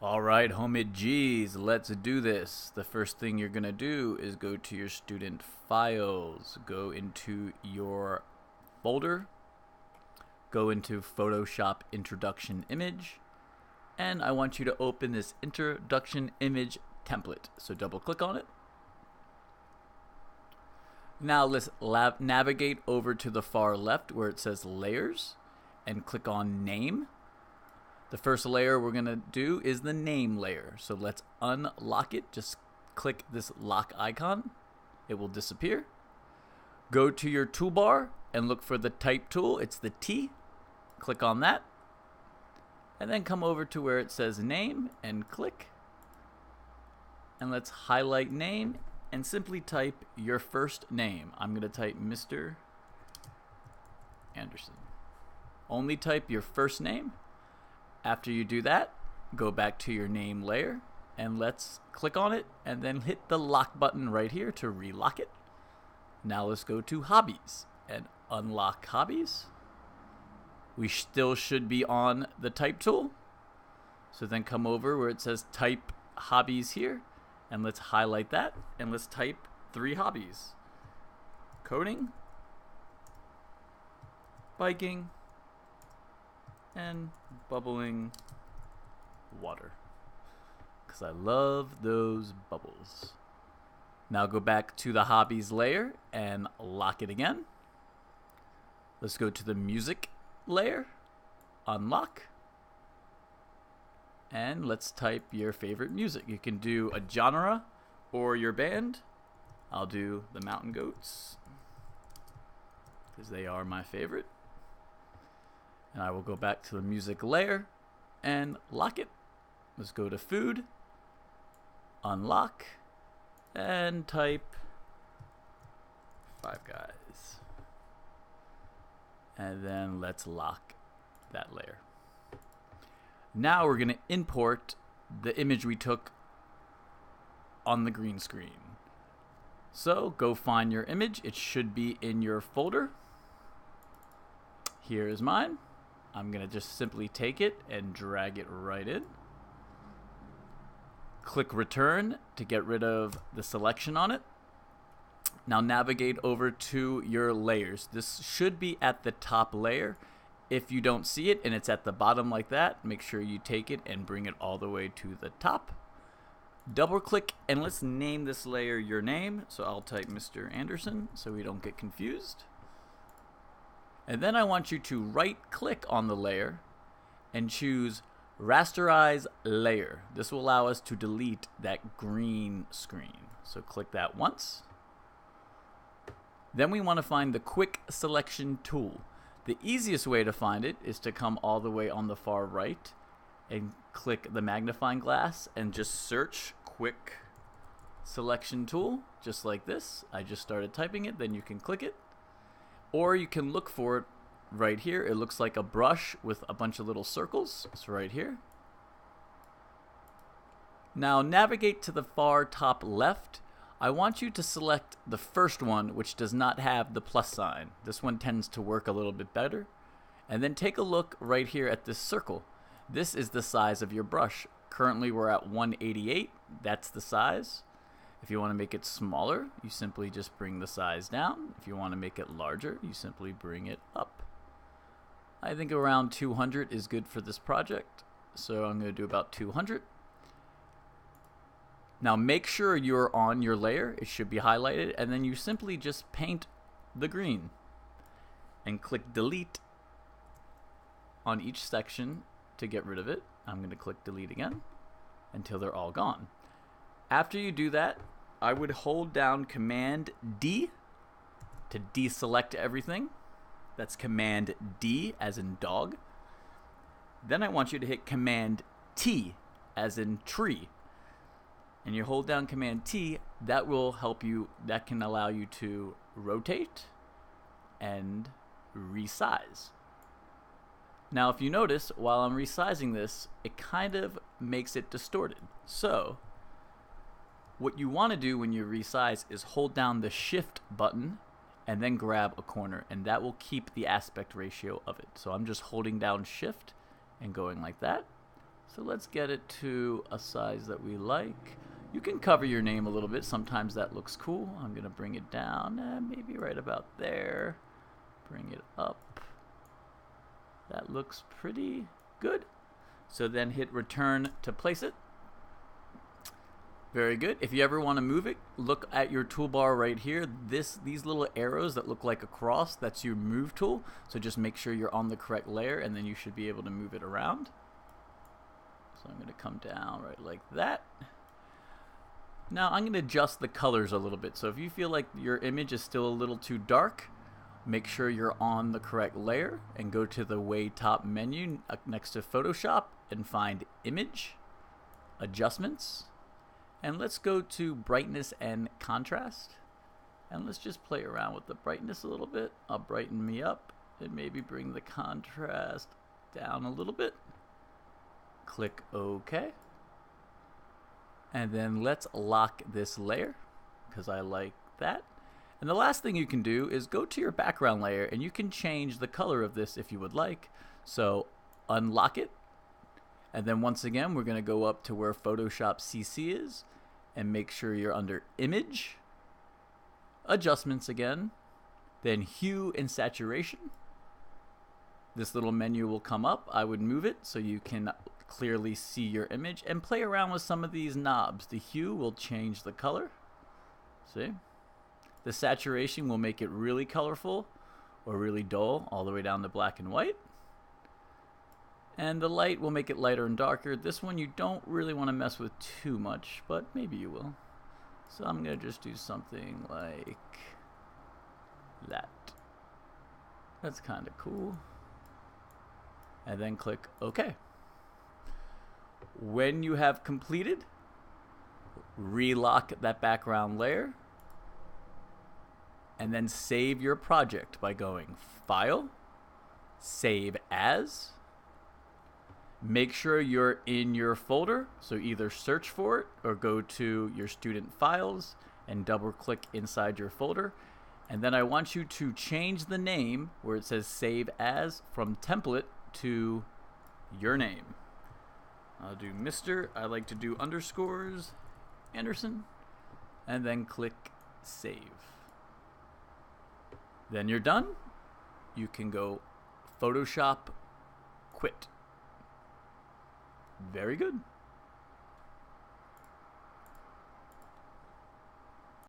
Alright, homie G's, let's do this. The first thing you're going to do is go to your student files, go into your folder, go into Photoshop Introduction Image, and I want you to open this Introduction Image template. So double click on it. Now let's navigate over to the far left where it says Layers and click on Name. The first layer we're going to do is the name layer. So let's unlock it. Just click this lock icon. It will disappear. Go to your toolbar and look for the type tool. It's the T. Click on that. And then come over to where it says name and click. And let's highlight name and simply type your first name. I'm going to type Mr. Anderson. Only type your first name. After you do that, go back to your name layer and let's click on it and then hit the lock button right here to relock it. Now let's go to hobbies and unlock hobbies. We still should be on the type tool. So then come over where it says type hobbies here and let's highlight that and let's type 3 hobbies. Coding, biking, and bubbling water, because I love those bubbles. Now go back to the hobbies layer and lock it again. Let's go to the music layer, unlock, and let's type your favorite music. You can do a genre or your band. I'll do the Mountain Goats because they are my favorite. And I will go back to the music layer and lock it. Let's go to food, unlock, and type Five Guys. And then let's lock that layer. Now we're going to import the image we took on the green screen. So go find your image. It should be in your folder. Here is mine. I'm going to just simply take it and drag it right in. Click return to get rid of the selection on it. Now navigate over to your layers. This should be at the top layer. If you don't see it and it's at the bottom like that, make sure you take it and bring it all the way to the top. Double click and let's name this layer your name. So I'll type Mr. Anderson so we don't get confused. And then I want you to right click on the layer and choose Rasterize Layer. This will allow us to delete that green screen. So click that once. Then we want to find the Quick Selection tool. The easiest way to find it is to come all the way on the far right and click the magnifying glass and just search Quick Selection tool, just like this. I just started typing it, then you can click it. Or you can look for it right here. It looks like a brush with a bunch of little circles. It's right here. Now navigate to the far top left. I want you to select the first one, which does not have the plus sign. This one tends to work a little bit better. And then take a look right here at this circle. This is the size of your brush. Currently we're at 188. That's the size. If you want to make it smaller, you simply just bring the size down. If you want to make it larger, you simply bring it up. I think around 200 is good for this project, so I'm going to do about 200. Now make sure you're on your layer. It should be highlighted, and then you simply just paint the green and click delete on each section to get rid of it. I'm going to click delete again until they're all gone. After you do that, I would hold down Command D to deselect everything. That's Command D as in dog. Then I want you to hit Command T as in tree. And you hold down Command T, that will help you, that can allow you to rotate and resize. Now if you notice, while I'm resizing this, it kind of makes it distorted. So what you want to do when you resize is hold down the Shift button and then grab a corner, and that will keep the aspect ratio of it. So I'm just holding down Shift and going like that. So let's get it to a size that we like. You can cover your name a little bit. Sometimes that looks cool. I'm going to bring it down, maybe right about there. Bring it up. That looks pretty good. So then hit return to place it. Very good. If you ever want to move it, look at your toolbar right here. These little arrows that look like a cross, that's your move tool. So just make sure you're on the correct layer and then you should be able to move it around. So I'm going to come down right like that. Now I'm going to adjust the colors a little bit. So if you feel like your image is still a little too dark, make sure you're on the correct layer and go to the way top menu next to Photoshop and find Image, Adjustments, and let's go to Brightness and Contrast. And let's just play around with the brightness a little bit. I'll brighten me up and maybe bring the contrast down a little bit. Click OK. And then let's lock this layer because I like that. And the last thing you can do is go to your background layer and you can change the color of this if you would like. So unlock it. And then once again, we're going to go up to where Photoshop CC is and make sure you're under Image, Adjustments again, then Hue and Saturation. This little menu will come up. I would move it so you can clearly see your image and play around with some of these knobs. The hue will change the color. See? The saturation will make it really colorful or really dull, all the way down to black and white. And the light will make it lighter and darker. This one you don't really want to mess with too much, but maybe you will. So I'm going to just do something like that. That's kind of cool. And then click OK. When you have completed, relock that background layer and then save your project by going File, Save As. Make sure you're in your folder, so either search for it or go to your student files and double click inside your folder. And then I want you to change the name where it says Save As from template to your name. I'll do Mr. I like to do underscores Anderson, and then click Save. Then you're done. You can go Photoshop Quit. Very good.